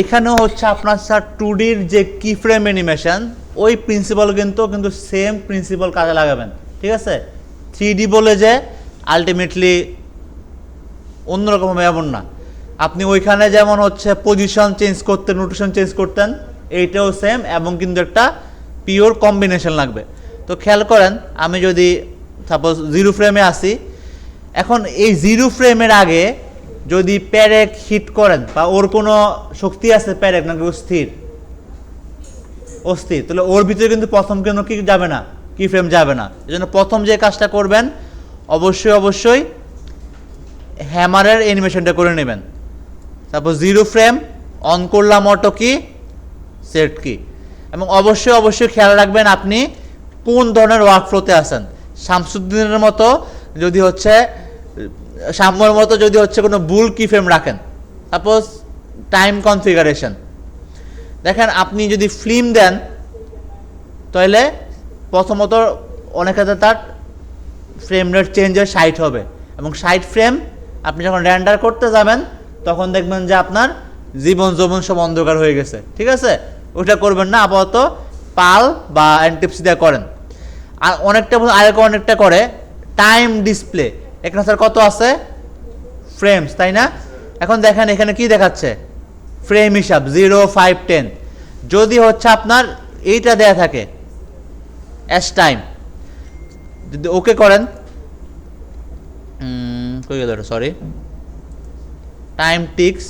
এখানেও হচ্ছে আপনার স্যার 2Dর যে কি ফ্রেম অ্যানিমেশন ওই প্রিন্সিপাল কিন্তু সেম প্রিন্সিপাল কাজে লাগাবেন, ঠিক আছে? 3D বলে যে আলটিমেটলি অন্যরকম হবে এমন না। আপনি ওইখানে যেমন হচ্ছে পজিশন চেঞ্জ করতেন, রোটেশন চেঞ্জ করতেন, এইটাও সেম এবং কিন্তু একটা পিওর কম্বিনেশন লাগবে। তো খেয়াল করেন, আমি যদি সাপোজ 0 ফ্রেমে আসি, এখন এই 0 ফ্রেমের আগে যদি প্যারেক হিট করেন বা ওর কোনো শক্তি আছে প্যারেক নাকি অস্থির, তাহলে ওর ভিতরে কিন্তু প্রথম কোনো কি যাবে না, কি ফ্রেম যাবে না। এই জন্য প্রথম যে কাজটা করবেন অবশ্যই হ্যামারের অ্যানিমেশনটা করে নেবেন। তারপর 0 ফ্রেম অন করলাম, অটো কি সেট কি, এবং অবশ্যই খেয়াল রাখবেন আপনি কোন ধরনের ওয়ার্কফ্লোতে আছেন। শামসুদ্দিনের মতো যদি হচ্ছে সাম্যর মতো যদি হচ্ছে কোনো বুল কি ফ্রেম রাখেন, সাপোজ টাইম কনফিগারেশন দেখেন, আপনি যদি ফিল্ম দেন তাহলে প্রথমত অনেক ক্ষেত্রে তার ফ্রেম রেট চেঞ্জের 60 হবে, এবং 60 ফ্রেম আপনি যখন রেন্ডার করতে যাবেন তখন দেখবেন যে আপনার জীবন যৌবন সব অন্ধকার হয়ে গেছে, ঠিক আছে? ওটা করবেন না, আপাতত পাল বা অ্যান্টিপসি দিয়ে করেন। আর অনেকটা করে টাইম ডিসপ্লে, এখানে স্যার কত আছে ফ্রেমস, তাই না? এখন দেখেন এখানে কি দেখাচ্ছে ফ্রেম হিসাব 0, 5, 10। যদি হচ্ছে আপনার এইটা দেয়া থাকে এস টাইম, যদি ওকে করেন, সরি টাইম টিক্স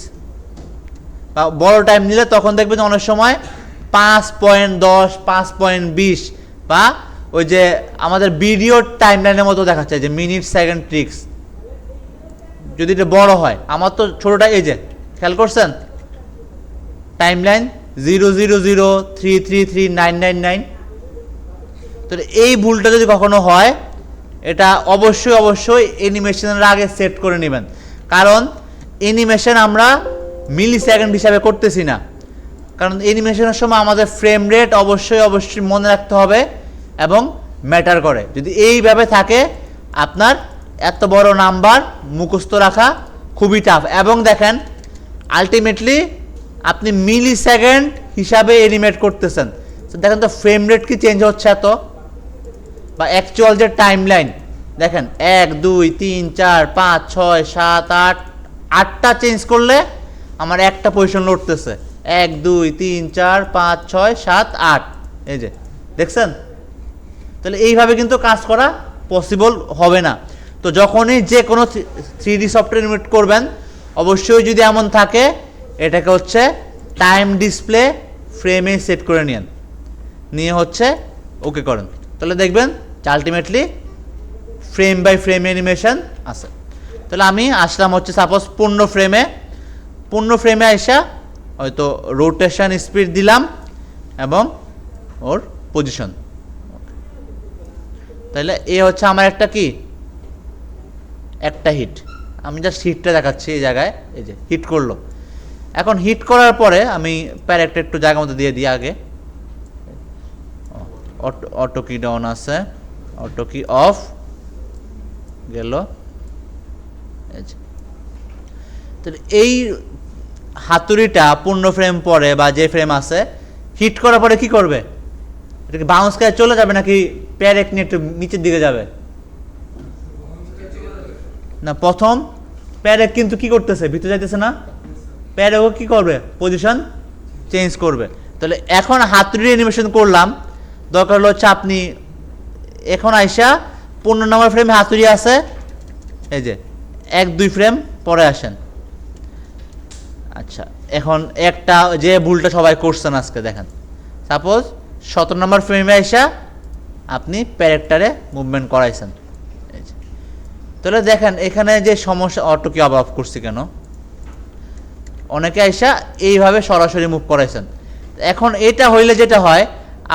বা বড় টাইম নিলে তখন দেখবেন অনেক সময় 5.10, 5.20 বা ওই যে আমাদের ভিডিওর টাইম লাইনের মতো দেখাচ্ছে যে মিনিট সেকেন্ড ট্রিক্স। যদি এটা বড় হয়, আমার তো ছোটটা এই যে খেয়াল করছেন টাইম লাইন 00003339999। তো এই ভুলটা যদি কখনো হয়, এটা অবশ্যই অ্যানিমেশনের আগে সেট করে নেবেন, কারণ অ্যানিমেশন আমরা মিলি সেকেন্ড হিসাবে করতেছি না। কারণ অ্যানিমেশনের সময় আমাদের ফ্রেম রেট অবশ্যই মনে রাখতে হবে এবং ম্যাটার করে। যদি এইভাবে থাকে আপনার এত বড় নাম্বার মুখস্থ রাখা খুবই টাফ। এবং দেখেন আলটিমেটলি আপনি মিলি সেকেন্ড হিসাবে অ্যানিমেট করতেছেন, দেখেন তো ফ্রেম রেট কি চেঞ্জ হচ্ছে এত, বা অ্যাকচুয়াল যে টাইম লাইন দেখেন 1, 2, 3, 4, 5, 6, 7, 8, 8টা চেঞ্জ করলে আমার একটা পজিশন লড়তেছে 1, 2, 3, 4, 5, 6, 7, 8, এই যে দেখছেন। তাহলে এইভাবে কিন্তু কাজ করা পসিবল হবে না। তো যখনই যে কোনো 3D সফটওয়্যার ইনভেস্ট করবেন অবশ্যই যদি এমন থাকে এটাকে হচ্ছে টাইম ডিসপ্লে ফ্রেমে সেট করে নিয়ে হচ্ছে ওকে করেন, তাহলে দেখবেন যে ultimately frame by frame animation আছে। তাহলে আমি আসলাম হচ্ছে সাপোজ 15 ফ্রেমে আসা হয়তো রোটেশন স্পিড দিলাম এবং ওর পজিশন। তাহলে এ হচ্ছে আমার একটা হিট, আমি জাস্ট হিটটা দেখাচ্ছি এই জায়গায়, এই যে হিট করলো। এখন হিট করার পরে আমি প্যারেকটা একটু জায়গা মতো দিয়ে দিই আগে, অটো কি ডাউন আছে, অটো কি অফ গেল। এই হাতুড়িটা 15 ফ্রেম পরে বা যে ফ্রেম আছে হিট করার পরে কি করবে, এটাকে বাউন্স করে চলে যাবে নাকি প্যারেক নিয়ে একটু নিচের দিকে যাবে? না, প্রথম প্যারেক কিন্তু কি করতেছে, ভিতরে যাইতেছে না, প্যারেকও কি করবে পজিশন চেঞ্জ করবে। তাহলে এখন হাতুড়ি অ্যানিমেশন করলাম, দরকার হচ্ছে আপনি এখন আইসা 15 নম্বর ফ্রেমে হাতুড়ি আছে, এই যে 1-2 ফ্রেম পরে আসেন। আচ্ছা, এখন একটা যে ভুলটা সবাই করছেন আজকে দেখেন, সাপোজ 17 নম্বর ফ্রেমে আইসা আপনি প্যারেক্টারে মুভমেন্ট করাইছেন, তাহলে দেখেন এখানে যে সমস্যা, অটো কি অফ করছি কেন, অনেকে আইসা এইভাবে সরাসরি মুভ করাইছেন। এখন এটা হইলে যেটা হয়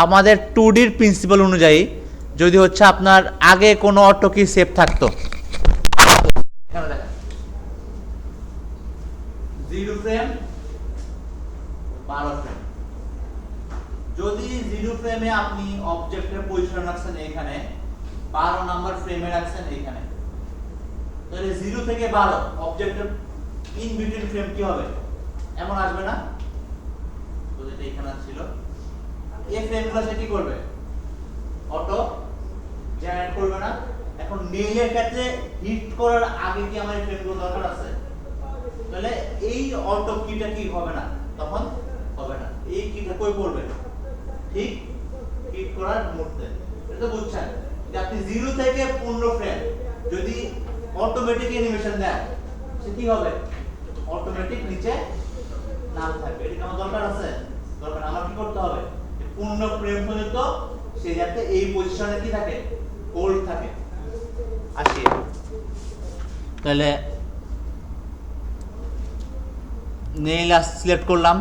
আমাদের 2Dর প্রিন্সিপাল অনুযায়ী যদি হচ্ছে আপনার আগে কোনো অটো কি সেভ থাকতো, 0 ফ্রেম 12 ফ্রেম, যদি 0 ফ্রেমে আপনি অবজেক্টের পজিশন রাখছেন এখানে, 12 নাম্বার ফ্রেমে রাখছেন এখানে, তাহলে 0 থেকে 12 অবজেক্টের ইন বিটুইন ফ্রেম কি হবে, এমন আসবে না? যেটা এখানে ছিল, এই ফ্রেমগুলো সে কি করবে, অটো জেনারেট করবে না। এখন নেইলের ক্ষেত্রে হিট করার আগে কি আমার এই ফ্রেমগুলো দরকার আছে? তাহলে এই অটো কিটা কি হবে না, তখন হবে না। এই কিটা কই পড়বে, ঠিক হিট করার মুহূর্তে। এটা তো বুঝছেন যে আপনি 0 থেকে 15 ফ্রেম যদি অটোমেটিক অ্যানিমেশন দেন, সে কি হবে, অটোমেটিক নিচে নাম থাকবে। এটা আমার দরকার আছে, দরকার। আমার কি করতে হবে, 15 ফ্রেম পর্যন্ত সে যাতে এই পজিশনে কি থাকে, হোল্ড থাকে। আসি তাহলে নেইল সিলেক্ট করলাম,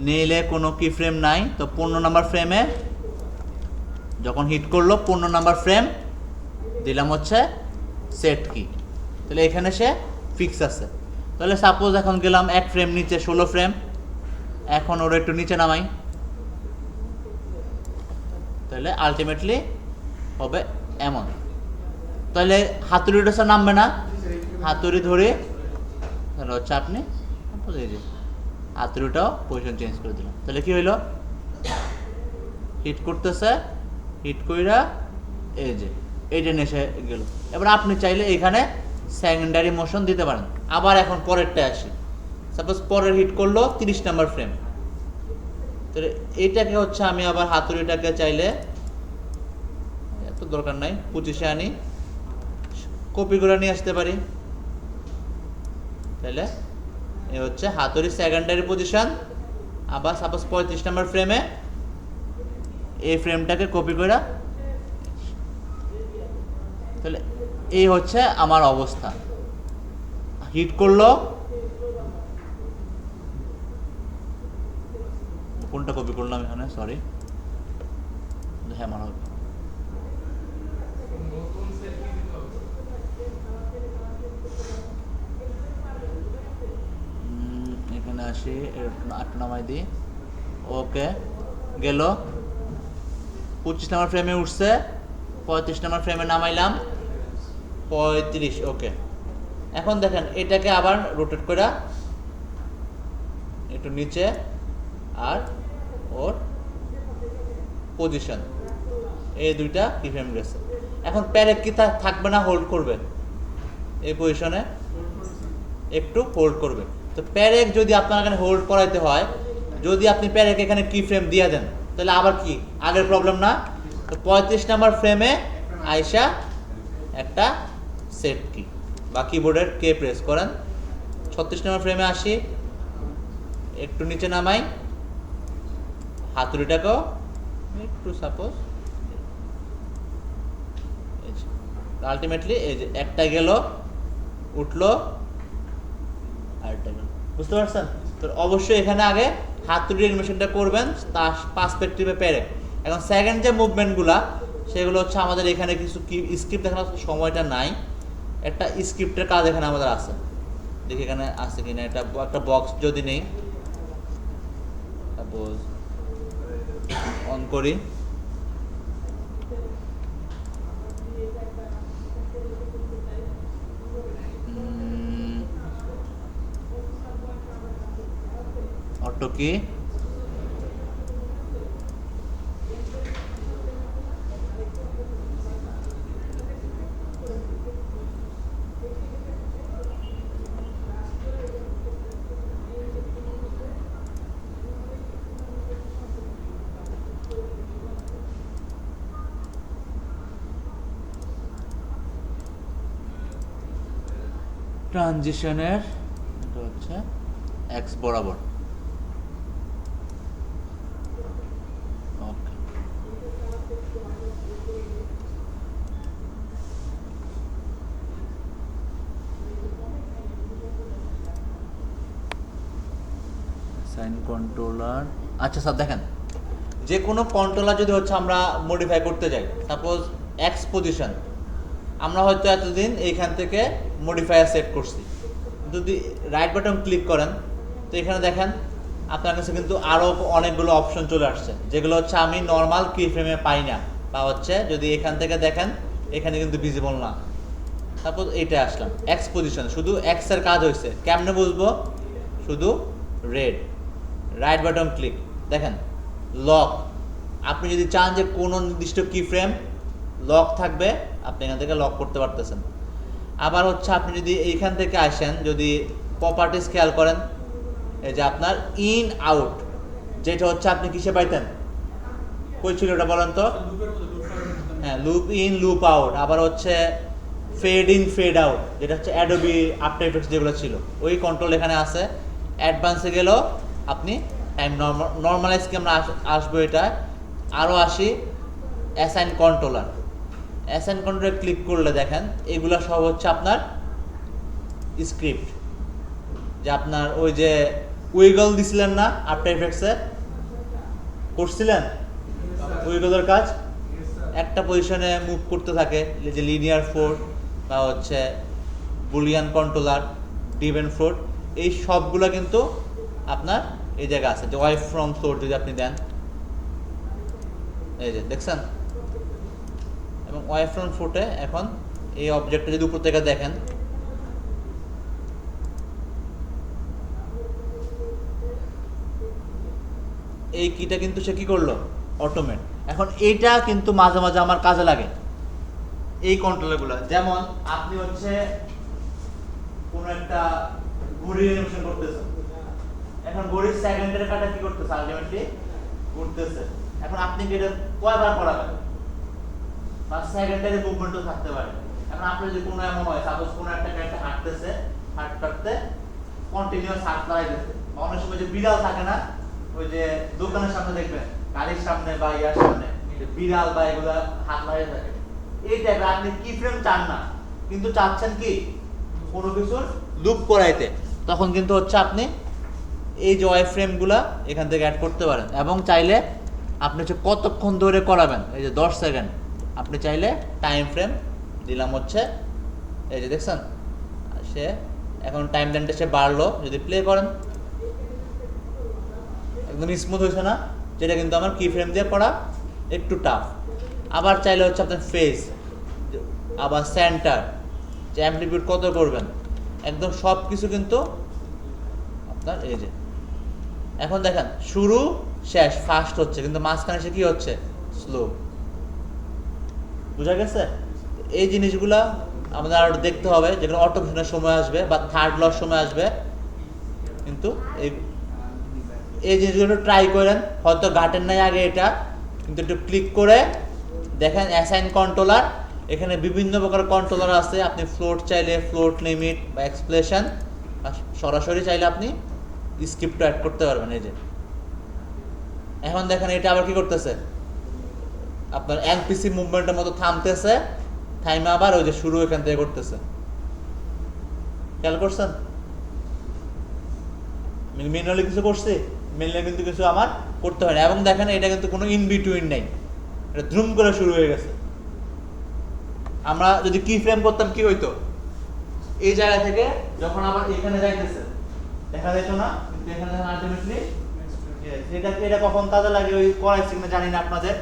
নেইলে কোনো কি ফ্রেম নাই, তো 15 নাম্বার ফ্রেমে যখন হিট করলো 15 নাম্বার ফ্রেম দিলাম হচ্ছে সেট কি। তাহলে এখানে সে ফিক্স আছে। তাহলে সাপোজ এখন গেলাম এক ফ্রেম নিচে, 16 ফ্রেম, এখন ওর একটু নিচে নামাই, তাহলে আলটিমেটলি হবে এমন। তাহলে হাতুড়িটা স্যার নামবে না, হাতুড়ি ধরে তাহলে হচ্ছে আপনি এই যে হাতুড়িটাও পজিশন চেঞ্জ করে দিলাম। তাহলে কি হইলো, হিট করতেছে, হিট কইরা এই যে এইটা নেশে গেল। এবার আপনি চাইলে এখানে সেকেন্ডারি মোশন দিতে পারেন। আবার এখন পরেরটা আসি, সাপোজ পরের হিট করলো 30 নাম্বার ফ্রেম, তাহলে এইটাকে হচ্ছে আমি আবার হাতুড়িটাকে চাইলে, এত দরকার নাই, 25-এ আনি, কপি করে নিয়ে আসতে পারি। তাহলে এই হচ্ছে হাতুড়ি সেকেন্ডারি পজিশন। আবার সাপোজ 35 নাম্বার ফ্রেমে এই ফ্রেমটাকে কপি করে, তাহলে এই হচ্ছে আমার অবস্থা। হিট করলো, কোনটা কপি করলাম এখানে, সরি, হ্যাঁ মনে হবে এখানে আসি, 8 নামাই দিই, ওকে গেল। 25 নাম্বার ফ্রেমে উঠছে, 35 নাম্বার ফ্রেমে নামাইলাম, 35, ওকে। এখন দেখেন এটাকে আবার রোটেট করে একটু নিচে, আর ওর পজিশন, এই দুইটা কি ফ্রেম গেছে। এখন প্যারেক কি থাকবে না, হোল্ড করবে, এই পজিশনে একটু হোল্ড করবে। তো প্যারেক যদি আপনার এখানে হোল্ড করাইতে হয়, যদি আপনি প্যারেক এখানে কি ফ্রেম দিয়ে দেন, তাহলে আবার কি আগের প্রবলেম না। তো 35 নাম্বার ফ্রেমে আইসা একটা সেট কি বা কিবোর্ডের কে প্রেস করেন, 36 নাম্বার ফ্রেমে আসি, একটু নিচে নামাই, হাতুড়িটাকেও একটু সাপোজ, আলটিমেটলি এই যে একটা গেল, উঠলো, আরেকটা গেল, বুঝতে পারছেন? তো অবশ্যই এখানে আগে হাতুড়ি অ্যানিমেশনটা করবেন তার পার্সপেক্টিভে পেরে। এখন সেকেন্ড যে মুভমেন্টগুলা, সেগুলো হচ্ছে আমাদের এখানে কিছু কি স্ক্রিপ্ট দেখানোর সময়টা নাই, একটা স্ক্রিপ্টের কাজ এখানে আমাদের আছে, দেখি এখানে আছে কিনা। এটা একটা বক্স যদি নেই, সাপোজ অন করি, অটো কি, ট্রানজিশনের এটা হচ্ছে এক্স বরাবর, ওকে। সাইন কন্ট্রোলার, আচ্ছা স্যার দেখেন, যে কোনো কন্ট্রোলার যদি হচ্ছে আমরা মডিফাই করতে যাই, সাপোজ এক্স পজিশন, আমরা হয়তো এতদিন এইখান থেকে মডিফায়ার সেট করছি, যদি রাইট বাটন ক্লিক করেন, তো এখানে দেখেন আপনার কাছে কিন্তু আরও অনেকগুলো অপশন চলে আসছে, যেগুলো হচ্ছে আমি নর্মাল কি ফ্রেমে পাই না, বা হচ্ছে যদি এখান থেকে দেখেন এখানে কিন্তু ভিজিবল না। সাপোজ এইটা আসলাম এক্স পজিশন, শুধু এক্স এর কাজ হয়েছে, কেমনে বুঝবো, শুধু রেড, রাইট বাটন ক্লিক, দেখেন লক। আপনি যদি চান যে কোনো নির্দিষ্ট কি ফ্রেম লক থাকবে, আপনি এখান থেকে লক করতে পারতেছেন। আবার হচ্ছে আপনি যদি এইখান থেকে আসেন, যদি প্রপার্টিস খেয়াল করেন, এই যে আপনার ইন আউট, যেটা হচ্ছে আপনি কিসে পাইতেন, কই ছিল ওটা বলেন তো? হ্যাঁ, লুপ ইন লুপ আউট। আবার হচ্ছে ফেড ইন ফেড আউট, যেটা হচ্ছে অ্যাডোবি আফটার এফেক্টস যেগুলো ছিল, ওই কন্ট্রোল এখানে আছে। অ্যাডভান্সে গেলেও আপনি টাইম নর্মালাইজকে আমরা আসবো, এটা আরও আসি অ্যাসাইন কন্ট্রোলার। অ্যাসাইন কন্ট্রোলারে ক্লিক করলে দেখেন এগুলো সব হচ্ছে আপনার স্ক্রিপ্ট, যে আপনার ওই যে উইগল দিছিলেন না আফটার এফেক্টসে, করছিলেন উইগলের কাজ, একটা পজিশনে মুভ করতে থাকে, যে লিনিয়ার ফ্লোট বা হচ্ছে বুলিয়ান কন্ট্রোলার, ডিভেন ফ্লোট, এই সবগুলো কিন্তু আপনার এই জায়গায় আছে। যে ওয়াই ফ্রম ফ্লোট যদি আপনি দেন, এই যে দেখছেন, এবং ওয়াই ফ্রম ফ্লোটে এখন এই অবজেক্টটা যদি উপর থেকে দেখেন, এই কিটা কিন্তু সে কি করলো, অটোমেট। এখন এইটা কিন্তু মাঝে মাঝে আমার কাজে লাগে, এই কন্ট্রোলারগুলো। যেমন আপনি হচ্ছে কোনো একটা ঘড়ি অ্যানিমেশন করতেছেন, এখন ঘড়ির সেকেন্ডের কাটা কি করতেছে, আলটিমেটলি ঘুরতেছে। এখন আপনি কি এটা কয়বার করাবেন, বা সেকেন্ডের মুভমেন্টও থাকতে পারে। এখন আপনি যদি কোনো এমন হয়, সাপোজ কোনো একটা ক্যারেক্টার হাঁটতেছে, হাঁটতে কন্টিনিউয়াস হাত লাগাইতেছে, অনেক সময় যে বিড়াল থাকে না, ওই যে দোকানের সামনে দেখবেন, গাড়ির সামনে বা ইয়ার সামনে বিড়াল বা এগুলা হাত লাগিয়ে থাকে, এই টাইপের। আপনি কি ফ্রেম চান না, কিন্তু চাচ্ছেন কি কোনো কিছুর লুপ করাইতে, তখন কিন্তু হচ্ছে আপনি এই যে ওয়াই ফ্রেমগুলা এখান থেকে অ্যাড করতে পারেন। এবং চাইলে আপনি হচ্ছে কতক্ষণ ধরে করাবেন, এই যে 10 সেকেন্ড, আপনি চাইলে টাইম ফ্রেম দিলাম হচ্ছে, এই যে দেখছেন সে এখন টাইম লাইনটা সে বাড়লো, যদি প্লে করেন একদম স্মুথ হয়েছে না, যেটা কিন্তু আমার কি ফ্রেম দিয়ে করা একটু টাফ। আবার চাইলে হচ্ছে আপনার ফেস, আবার সেন্টার, যে অ্যামপ্লিটিউড কত করবেন, একদম সব কিছু কিন্তু আপনার এই যে। এখন দেখেন শুরু শেষ ফাস্ট হচ্ছে, কিন্তু মাঝখানে সে কি হচ্ছে, স্লো। বুঝা গেছে? এই জিনিসগুলা আমাদের আরো দেখতে হবে, যেগুলো অটোমেশনের সময় আসবে বা থার্ড লর সময় আসবে। কিন্তু এই জিনিসগুলো ট্রাই করেন, হয়তো ঘাটের নাই আগে এটা, কিন্তু একটু ক্লিক করে দেখেন অ্যাসাইন কন্ট্রোলার, এখানে বিভিন্ন প্রকার কন্ট্রোলার আছে। আপনি ফ্লোট চাইলে ফ্লোট লিমিট বা এক্সপ্লেশন, সরাসরি চাইলে আপনি স্ক্রিপ্ট অ্যাড করতে পারবেন। এই যে এখন দেখেন এটা আবার কি করতেছে, আপনার এনপিসি মুভমেন্টের মতো থামতেছে, থাইমে আবার ওই যে শুরু এখান থেকে করতেছে। খেয়াল করছেন? ম্যানুয়ালি কিছু করছি, ম্যানুয়ালি কিন্তু কিছু আমার করতে হয় না। এবং দেখেন এটা কিন্তু কোনো ইন বিটুইন নেই, এটা দ্রুম করে শুরু হয়ে গেছে। আমরা যদি কি ফ্রেম করতাম কি হইতো, এই জায়গা থেকে যখন আবার এখানে যাইতেছে দেখা যেত না, কিন্তু এখানে আলটিমেটলি এটা কখন কাজে লাগে ওই করাইছি কিনা জানি না আপনাদের।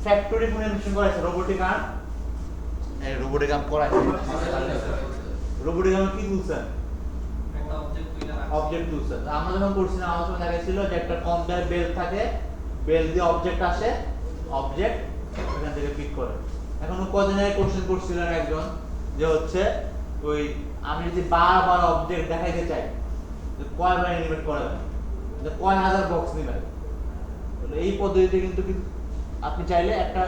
ফ্যাক্টরি কোন অ্যানিমেশন করাইছে, রোবোটিক আর্ম, এই রোবোটিক আর্ম করাইছে। রোবোটিক আর্ম কি তুলছেন, অবজেক্ট তুলছেন। আমরা যখন করছিলাম আমার সময় দেখাইছিল যে একটা কনভেয়ার বেল্ট থাকে, বেল্ট দিয়ে অবজেক্ট আসে, অবজেক্ট এখান থেকে পিক করে। এখন কদিন আগে কোশ্চেন করছিলেন একজন, যে হচ্ছে ওই আমি যদি বারবার অবজেক্ট দেখাইতে চাই, যে কয়বার অ্যানিমেট করাবেন, যে কয় হাজার বক্স নেবেন। এই পদ্ধতিতে কিন্তু আপনি চাইলে একটা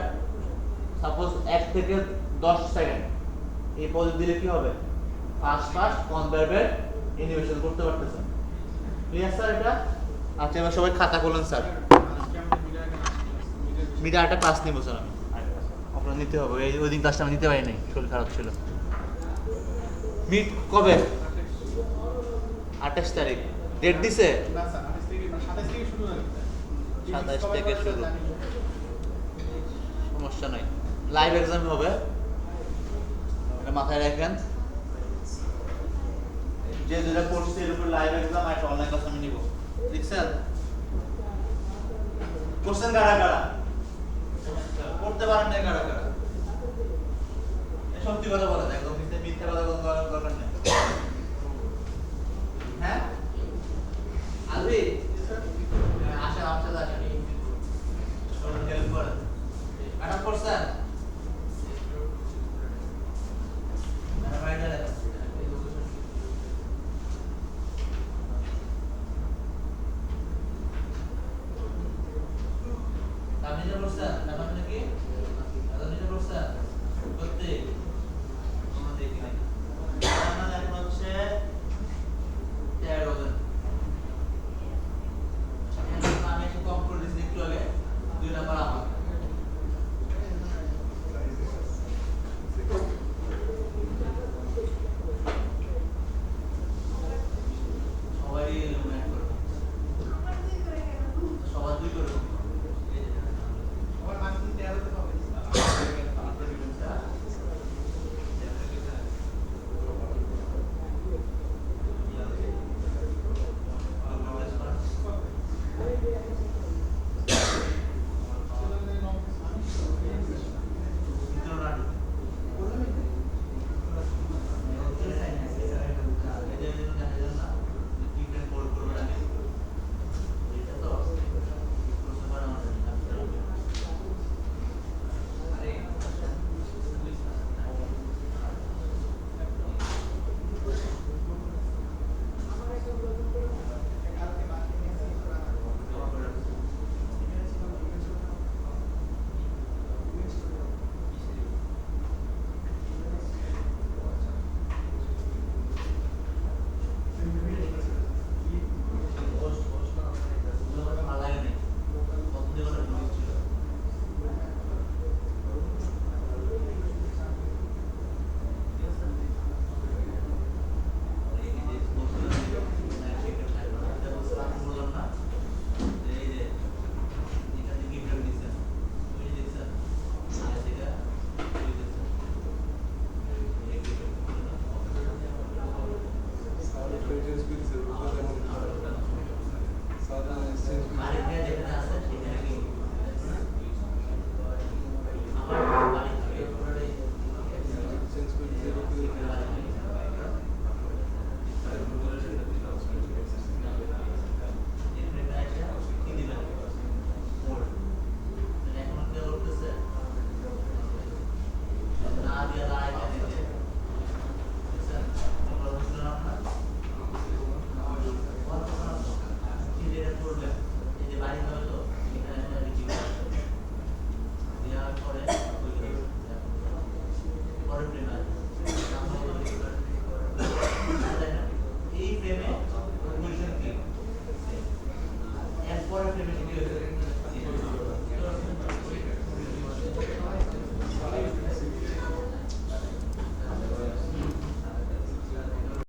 সাপোজ 1 থেকে 10 সেকেন্ড এই পদ্ধতি দিলে কি হবে, ফাস্ট কনভেয়ার বেল্ট অ্যানিমেশন করতে পারতেছেন। ক্লিয়ার স্যার এটা? আচ্ছা এবার সবাই খাতা খুলুন স্যার। মিডিয়া একটা ক্লাস নিব স্যার, আমি আপনার নিতে হবে, ওই দিন ক্লাসটা আমি নিতে পারি নাই, শরীর খারাপ ছিল। মিট কবে? 28 তারিখ ডেট দিছে, 27 থেকে শুরু, সমস্যা নাই। লাইভ এক্সাম হবে, মাথায় রাখেন। যে যেটা পড়ছে এর উপর লাইভ এক্সাম আর অনলাইন ক্লাস আমি নিব। দেখছেন কোশ্চেন কারা কারা করতে পারেন না, কারা কারা সত্যি কথা বলেন, একদম মিথ্যা কথা বলার দরকার নেই। হ্যাঁ আলবি করছেন এখন নাকি এখন এটা করছেন করতে আমরা দেখি নাই মানে এখন হচ্ছে 13 জন আমি একটু কম করে দিচ্ছি একটু আগে 2 নাম্বার আমার সবাই ম্যাচ করে সবাই 2 করে সবার মার্কিং 13 তে পাবে এই ফ্রেমে পজিশন কি এর পরের ফ্রেমে কি হয়েছে